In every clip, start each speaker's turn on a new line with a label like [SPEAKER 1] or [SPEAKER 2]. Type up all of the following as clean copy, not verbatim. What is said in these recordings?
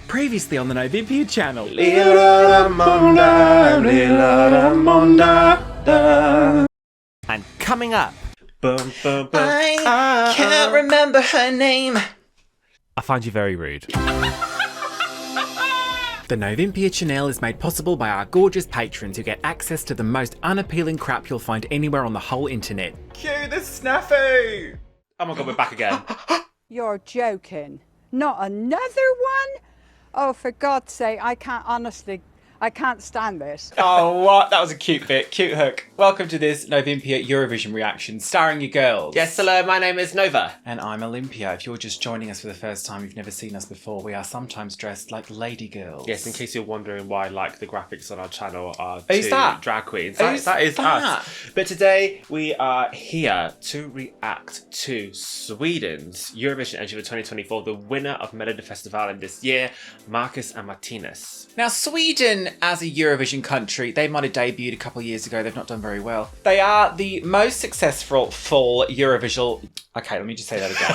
[SPEAKER 1] Previously on the Novympia channel. And coming up.
[SPEAKER 2] I can't remember her name.
[SPEAKER 1] I find you very rude. The Novympia channel is made possible by our gorgeous patrons who get access to the most unappealing crap you'll find anywhere on the whole internet.
[SPEAKER 2] Cue the snafu!
[SPEAKER 3] Oh my god, we're back again.
[SPEAKER 4] You're joking. Not another one? Oh, for God's sake, I can't stand this.
[SPEAKER 2] Oh, what? That was a cute bit. Cute hook. Welcome to this Novympia Eurovision reaction, starring you girls.
[SPEAKER 3] Yes, hello, my name is Nova.
[SPEAKER 2] And I'm Olympia. If you're just joining us for the first time, you've never seen us before, we are sometimes dressed like lady girls.
[SPEAKER 3] Yes, in case you're wondering why, like, the graphics on our channel are
[SPEAKER 2] Who's
[SPEAKER 3] two
[SPEAKER 2] that?
[SPEAKER 3] drag queens.
[SPEAKER 2] Who's
[SPEAKER 3] That is
[SPEAKER 2] that?
[SPEAKER 3] us. But today, we are here to react to Sweden's Eurovision entry for 2024, the winner of Melodifestivalen this year, Marcus Martinus.
[SPEAKER 2] Now, Sweden, as a Eurovision country, they might have debuted a couple of years ago. They've not done very well. They are the most successful full Eurovision... Okay, let me just say that again.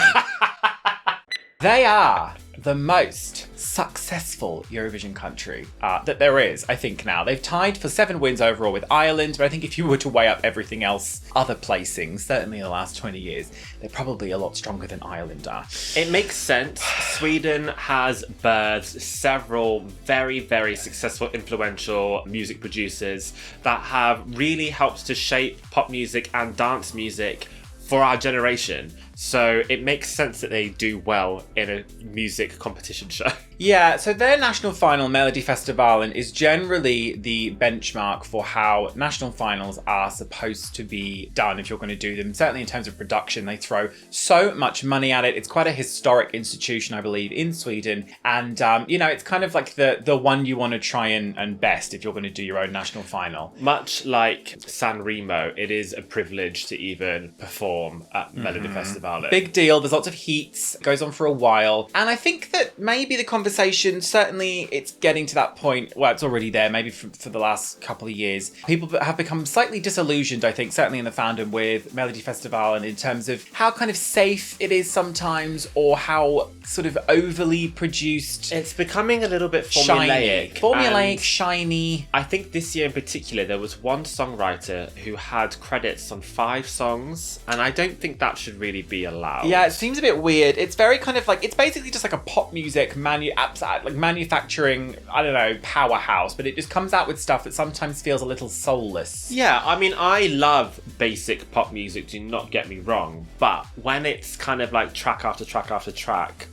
[SPEAKER 2] They are the most successful Eurovision country that there is, I think, now. They've tied for 7 wins overall with Ireland, but I think if you were to weigh up everything else, other placings, certainly in the last 20 years, they're probably a lot stronger than Ireland are.
[SPEAKER 3] It makes sense. Sweden has birthed several very, very successful, influential music producers that have really helped to shape pop music and dance music for our generation. So it makes sense that they do well in a music competition show.
[SPEAKER 2] Yeah, so their national final, Melodifestivalen, is generally the benchmark for how national finals are supposed to be done if you're going to do them. Certainly in terms of production, they throw so much money at it. It's quite a historic institution, I believe, in Sweden. And, you know, it's kind of like the one you want to try and best if you're going to do your own national final.
[SPEAKER 3] Much like San Remo, it is a privilege to even perform at Melodifestivalen.
[SPEAKER 2] Big deal. There's lots of heats. It goes on for a while. And I think that maybe the conversation, certainly it's getting to that point, well, it's already there, maybe for the last couple of years. People have become slightly disillusioned, I think, certainly in the fandom with Melodifestivalen in terms of how kind of safe it is sometimes or how sort of overly produced.
[SPEAKER 3] It's becoming a little bit
[SPEAKER 2] Shiny.
[SPEAKER 3] formulaic.
[SPEAKER 2] Shiny.
[SPEAKER 3] I think this year in particular, there was one songwriter who had credits on 5 songs, and I don't think that should really be allowed.
[SPEAKER 2] Yeah, it seems a bit weird. It's very kind of like, it's basically just like a pop music manufacturing, I don't know, powerhouse, but it just comes out with stuff that sometimes feels a little soulless.
[SPEAKER 3] Yeah, I mean, I love basic pop music, do not get me wrong, but when it's kind of like track after track after track,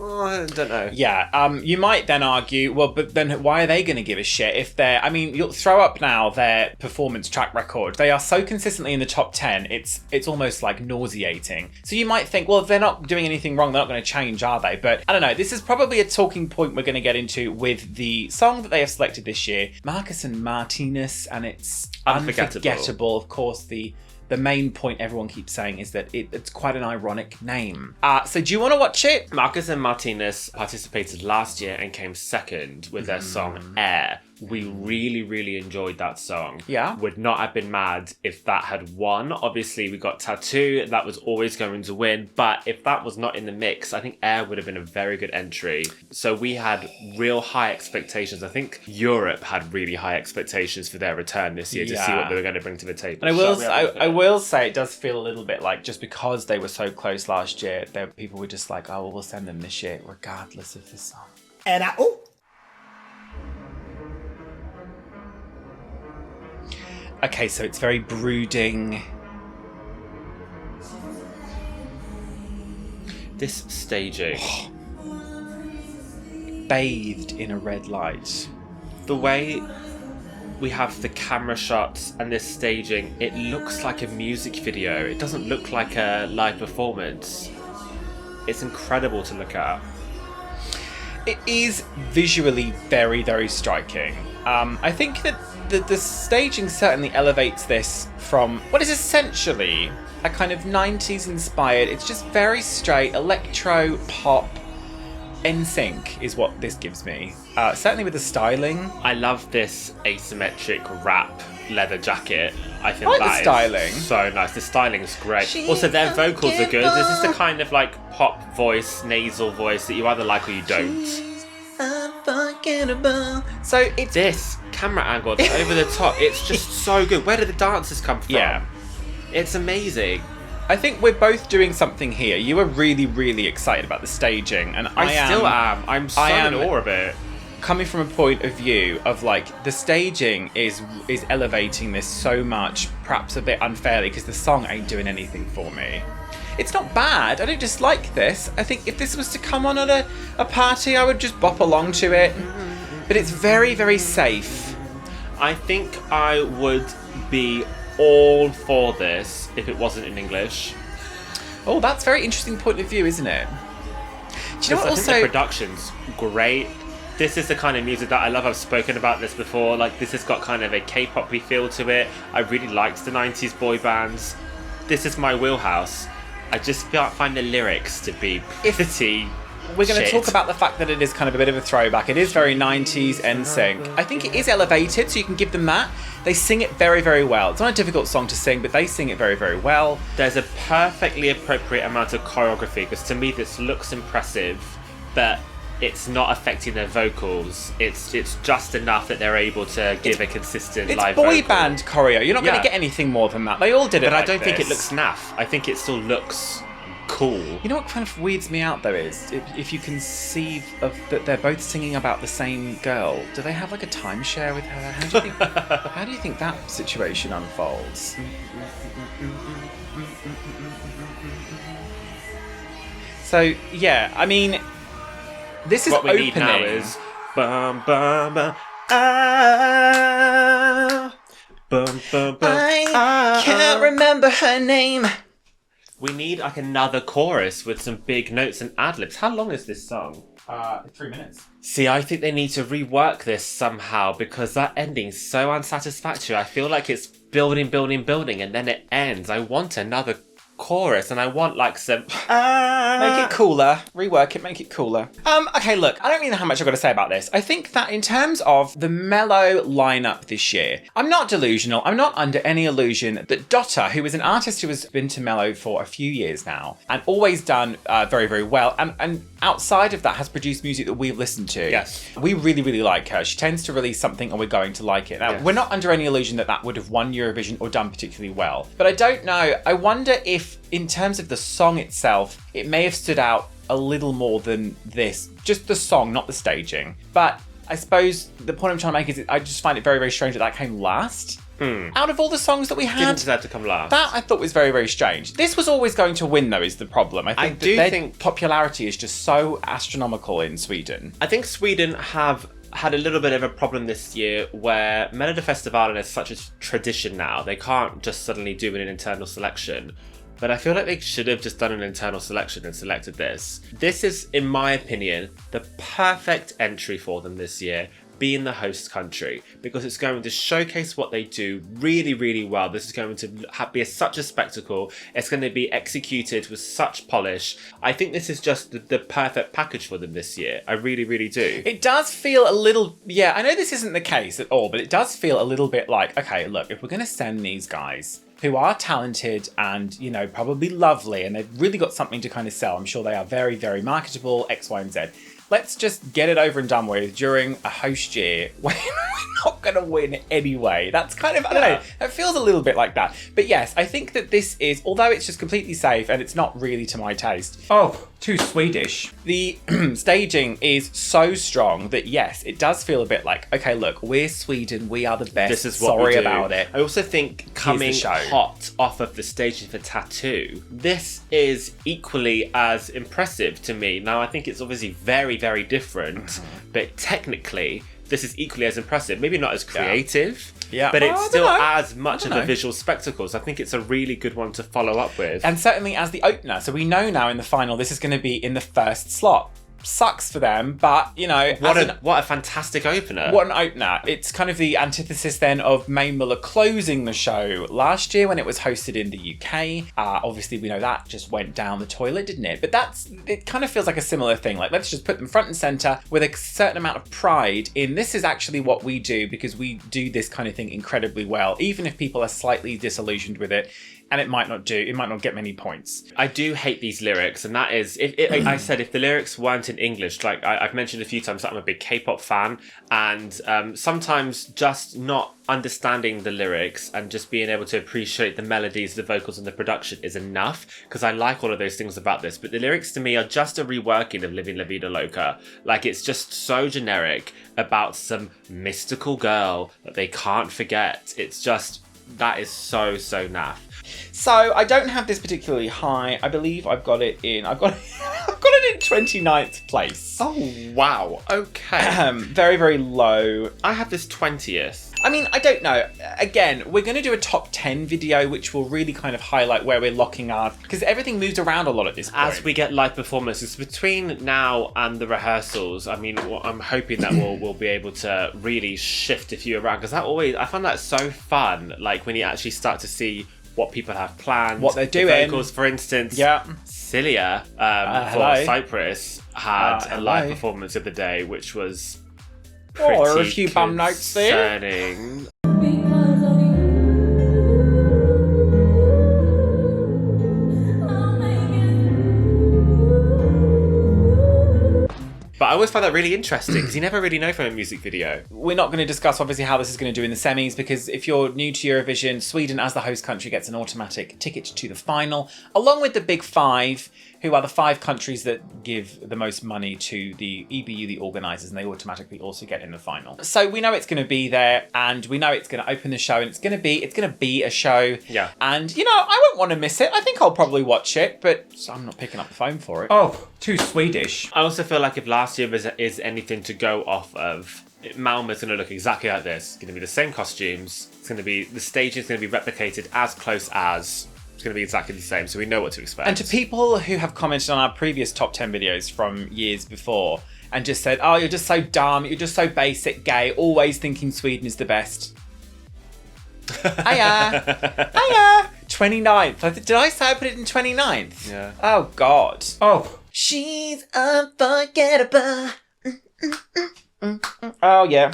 [SPEAKER 3] I don't know.
[SPEAKER 2] Yeah, you might then argue, well, but then why are they going to give a shit if they're, I mean, you'll throw up now their performance track record. They are so consistently in the top 10, it's almost like nauseating. So you might think, well, if they're not doing anything wrong, they're not going to change, are they? But I don't know, this is probably a talking point we're going to get into with the song that they have selected this year, Marcus and Martinus, and it's Unforgettable. Of course, the main point everyone keeps saying is that it's quite an ironic name. So do you want to watch it?
[SPEAKER 3] Marcus and Martinus participated last year and came second with their song Air. We really, really enjoyed that song.
[SPEAKER 2] Yeah.
[SPEAKER 3] Would not have been mad if that had won. Obviously, we got Tattoo. That was always going to win. But if that was not in the mix, I think Air would have been a very good entry. So we had real high expectations. I think Europe had really high expectations for their return this year to see what they were going to bring to the table.
[SPEAKER 2] And I will say it does feel a little bit like just because they were so close last year, people were just like, oh, well, we'll send them this year regardless of the song.
[SPEAKER 1] And
[SPEAKER 2] Okay, so it's very brooding.
[SPEAKER 3] This staging.
[SPEAKER 2] Bathed in a red light.
[SPEAKER 3] The way we have the camera shots and this staging, it looks like a music video. It doesn't look like a live performance. It's incredible to look at.
[SPEAKER 2] It is visually very, very striking. I think that the staging certainly elevates this from what is essentially a kind of 90s inspired, it's just very straight electro pop. NSYNC is what this gives me. Certainly with the styling.
[SPEAKER 3] I love this asymmetric wrap leather jacket. I think
[SPEAKER 2] I like
[SPEAKER 3] that
[SPEAKER 2] the styling.
[SPEAKER 3] Is so nice. The styling's great. Also, their vocals are good. This is the kind of like pop voice, nasal voice that you either like or you don't.
[SPEAKER 2] Unforgettable. So it's
[SPEAKER 3] This camera angle over the top, it's just so good. Where did the dancers come from?
[SPEAKER 2] Yeah.
[SPEAKER 3] It's amazing.
[SPEAKER 2] I think we're both doing something here. You are really, really excited about the staging, and I
[SPEAKER 3] still am. I'm so in awe of it.
[SPEAKER 2] Coming from a point of view of like the staging is elevating this so much, perhaps a bit unfairly, because the song ain't doing anything for me. It's not bad. I don't dislike this. I think if this was to come on at a party, I would just bop along to it. But it's very, very safe.
[SPEAKER 3] I think I would be all for this if it wasn't in English.
[SPEAKER 2] Oh, that's a very interesting point of view, isn't it? Do you know what
[SPEAKER 3] I
[SPEAKER 2] also...
[SPEAKER 3] think the production's great. This is the kind of music that I love. I've spoken about this before. Like, this has got kind of a K-pop-y feel to it. I really liked the 90s boy bands. This is my wheelhouse. I just find the lyrics to be pretty
[SPEAKER 2] We're going to
[SPEAKER 3] shit.
[SPEAKER 2] talk about the fact that it is kind of a bit of a throwback. It is very 90s NSYNC. I think it is elevated, so you can give them that. They sing it very, very well. It's not a difficult song to sing, but they sing it very, very well.
[SPEAKER 3] There's a perfectly appropriate amount of choreography, because to me this looks impressive, but it's not affecting their vocals. It's just enough that they're able to give a consistent
[SPEAKER 2] It's
[SPEAKER 3] live
[SPEAKER 2] boy
[SPEAKER 3] vocal.
[SPEAKER 2] band choreo. You're not going
[SPEAKER 3] Yeah.
[SPEAKER 2] to get anything more than that. They all did it
[SPEAKER 3] But I
[SPEAKER 2] like
[SPEAKER 3] don't think it
[SPEAKER 2] this.
[SPEAKER 3] looks naff. I think it still looks cool.
[SPEAKER 2] You know what kind of weirds me out though is if you conceive of that they're both singing about the same girl. Do they have like a timeshare with her? How do you think that situation unfolds? So yeah, I mean, this is
[SPEAKER 3] What we
[SPEAKER 2] opening.
[SPEAKER 3] need now is bum bum bum ah bum bum bum.
[SPEAKER 2] I can't remember her name.
[SPEAKER 3] We need like another chorus with some big notes and ad-libs. How long is this song?
[SPEAKER 2] 3 minutes.
[SPEAKER 3] See, I think they need to rework this somehow, because that ending's so unsatisfactory. I feel like it's building, building, building, and then it ends. I want another chorus, and I want like some
[SPEAKER 2] Make it cooler. Rework it, make it cooler. Okay, look, I don't really know how much I've got to say about this. I think that in terms of the mellow lineup this year, I'm not delusional. I'm not under any illusion that Dotta, who is an artist who has been to mellow for a few years now and always done very, very well, and outside of that has produced music that we've listened to.
[SPEAKER 3] Yes.
[SPEAKER 2] We really, really like her. She tends to release something and we're going to like it. Now,
[SPEAKER 3] Yes.
[SPEAKER 2] we're not under any illusion that that would have won Eurovision or done particularly well. But I don't know. I wonder if, in terms of the song itself, it may have stood out a little more than this. Just the song, not the staging. But I suppose the point I'm trying to make is I just find it very, very strange that that came last. Out of all the songs that we
[SPEAKER 3] didn't
[SPEAKER 2] had,
[SPEAKER 3] deserve to come last.
[SPEAKER 2] that I thought was very, very strange. This was always going to win, though, is the problem. I think
[SPEAKER 3] do
[SPEAKER 2] their
[SPEAKER 3] think-
[SPEAKER 2] popularity is just so astronomical in Sweden.
[SPEAKER 3] I think Sweden have had a little bit of a problem this year where Melodifestivalen is such a tradition now. They can't just suddenly do an internal selection. But I feel like they should have just done an internal selection and selected this. This is, in my opinion, the perfect entry for them this year, being the host country, because it's going to showcase what they do really, really well. This is going to be such a spectacle. It's going to be executed with such polish. I think this is just the perfect package for them this year. I really, really do.
[SPEAKER 2] It does feel a little, yeah, I know this isn't the case at all, but it does feel a little bit like, okay, look, if we're going to send these guys who are talented and, you know, probably lovely, and they've really got something to kind of sell. I'm sure they are very, very marketable, X, Y, and Z. Let's just get it over and done with during a host year when we're not going to win anyway. That's kind of, I don't know, it feels a little bit like that. But yes, I think that this is, although it's just completely safe and it's not really to my taste. Oh, too Swedish. The staging is so strong that yes, it does feel a bit like, okay, look, we're Sweden, we are the best.
[SPEAKER 3] This is what
[SPEAKER 2] Sorry
[SPEAKER 3] we do.
[SPEAKER 2] about it.
[SPEAKER 3] I also think coming
[SPEAKER 2] show.
[SPEAKER 3] hot off of the staging for Tattoo, this is equally as impressive to me. Now, I think it's obviously very, very different, but technically, this is equally as impressive. Maybe not as creative,
[SPEAKER 2] Yeah.
[SPEAKER 3] but
[SPEAKER 2] Oh, I
[SPEAKER 3] it's
[SPEAKER 2] don't
[SPEAKER 3] still
[SPEAKER 2] know.
[SPEAKER 3] as much of
[SPEAKER 2] know.
[SPEAKER 3] a visual spectacle. So I think it's a really good one to follow up with.
[SPEAKER 2] And certainly as the opener. So we know now in the final, this is going to be in the first slot. Sucks for them, but, you know,
[SPEAKER 3] What a fantastic opener.
[SPEAKER 2] what an opener. It's kind of the antithesis then of Mae Muller closing the show last year when it was hosted in the UK. Obviously, we know that just went down the toilet, didn't it? But it kind of feels like a similar thing. Like, let's just put them front and center with a certain amount of pride in this is actually what we do because we do this kind of thing incredibly well. Even if people are slightly disillusioned with it, and it might not get many points.
[SPEAKER 3] I do hate these lyrics, and that is, I said if the lyrics weren't in English, like I've mentioned a few times that I'm a big K-pop fan, and sometimes just not understanding the lyrics and just being able to appreciate the melodies, the vocals, and the production is enough, because I like all of those things about this. But the lyrics to me are just a reworking of Living La Vida Loca. Like, it's just so generic about some mystical girl that they can't forget. It's just, that is so naff.
[SPEAKER 2] So I don't have this particularly high. I believe I've got it in 29th place.
[SPEAKER 3] Oh, wow. Okay.
[SPEAKER 2] Very, very low.
[SPEAKER 3] I have this 20th.
[SPEAKER 2] I mean, I don't know. Again, we're going to do a top 10 video, which will really kind of highlight where we're locking our... Because everything moves around a lot at this point.
[SPEAKER 3] As we get live performances between now and the rehearsals, I mean, I'm hoping that we'll be able to really shift a few around, because I find that so fun. Like, when you actually start to see what people have planned,
[SPEAKER 2] what they're doing.
[SPEAKER 3] The vocals, for instance.
[SPEAKER 2] Yeah.
[SPEAKER 3] Celia
[SPEAKER 2] hello.
[SPEAKER 3] for Cyprus had a live performance of the day, which was pretty
[SPEAKER 2] there are a few bum notes there.
[SPEAKER 3] concerning. But I always find that really interesting, because you never really know from a music video.
[SPEAKER 2] We're not going to discuss, obviously, how this is going to do in the semis, because if you're new to Eurovision, Sweden, as the host country, gets an automatic ticket to the final, along with the big five, who are the 5 countries that give the most money to the EBU, the organisers, and they automatically also get in the final. So we know it's going to be there, and we know it's going to open the show, and it's going to be a show.
[SPEAKER 3] Yeah.
[SPEAKER 2] And, you know, I won't want to miss it. I think I'll probably watch it, but I'm not picking up the phone for it.
[SPEAKER 1] Oh, too Swedish.
[SPEAKER 3] I also feel like if last year is anything to go off of, Malmö's going to look exactly like this. It's going to be the same costumes. It's going to be, the stage is going to be replicated as close as. It's going to be exactly the same, so we know what to expect.
[SPEAKER 2] And to people who have commented on our previous top 10 videos from years before and just said, oh, you're just so dumb, you're just so basic, gay, always thinking Sweden is the best. Hiya! 29th. Did I say I put it in 29th?
[SPEAKER 3] Yeah.
[SPEAKER 2] Oh, God.
[SPEAKER 1] Oh,
[SPEAKER 2] She's unforgettable. Oh, yeah.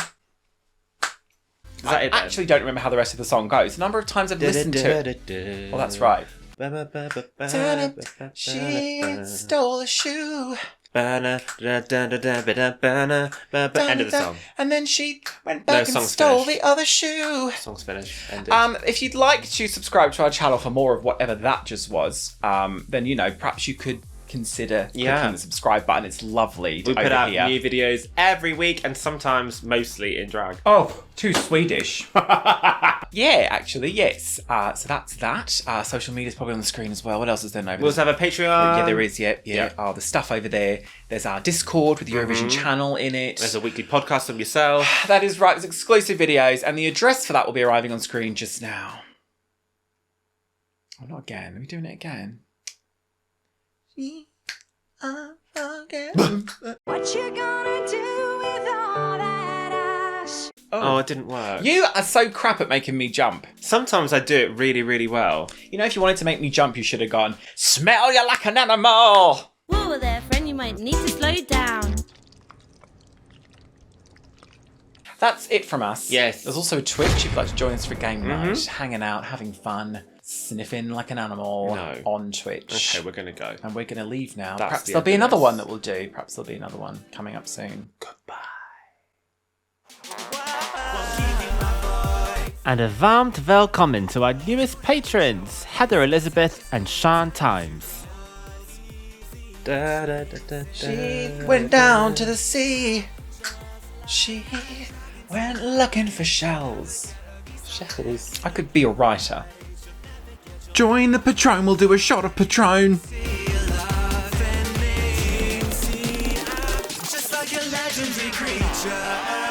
[SPEAKER 3] Is that it then?
[SPEAKER 2] I actually don't remember how the rest of the song goes. The number of times I've listened to it. Well, that's right. She stole a shoe.
[SPEAKER 3] End of the song.
[SPEAKER 2] And then she went back and stole the other shoe.
[SPEAKER 3] Song's finished. Ended.
[SPEAKER 2] If you'd like to subscribe to our channel for more of whatever that just was, then, you know, perhaps you could consider clicking the subscribe button. It's lovely.
[SPEAKER 3] We put out new videos every week, and sometimes mostly in drag.
[SPEAKER 1] oh, too Swedish.
[SPEAKER 2] Yeah, actually, yes. So that's that. Social media's probably on the screen as well. What else is there?
[SPEAKER 3] We also have a Patreon.
[SPEAKER 2] Yeah, there is. Yeah. Oh, the stuff over there. There's our Discord with the Eurovision channel in it.
[SPEAKER 3] There's a weekly podcast of yourself.
[SPEAKER 2] That is right. There's exclusive videos, and the address for that will be arriving on screen just now. Oh, not again. Are we doing it again?
[SPEAKER 5] What you gonna do with all that ash?
[SPEAKER 3] Oh, it didn't work.
[SPEAKER 2] You are so crap at making me jump.
[SPEAKER 3] Sometimes I do it really, really well.
[SPEAKER 2] You know, if you wanted to make me jump, you should have gone, smell you like an animal.
[SPEAKER 5] Whoa there, friend, you might need to slow down.
[SPEAKER 2] That's it from us.
[SPEAKER 3] Yes.
[SPEAKER 2] There's also a Twitch if you'd like to join us for game night, hanging out, having fun, sniffing like an animal on Twitch.
[SPEAKER 3] Okay, we're going to go.
[SPEAKER 2] And we're going to leave now.
[SPEAKER 3] That's
[SPEAKER 2] Perhaps
[SPEAKER 3] the
[SPEAKER 2] there'll be
[SPEAKER 3] end of
[SPEAKER 2] another
[SPEAKER 3] this.
[SPEAKER 2] one that we'll do. Perhaps there'll be another one coming up soon. Goodbye.
[SPEAKER 6] And a warmed welcome to our newest patrons, Heather Elizabeth and Sean Times.
[SPEAKER 2] She went down to the sea. She went looking for shells.
[SPEAKER 3] Shells.
[SPEAKER 2] I could be a writer.
[SPEAKER 1] Join the Patron, we'll do a shot of Patron.
[SPEAKER 7] Just like a legendary creature.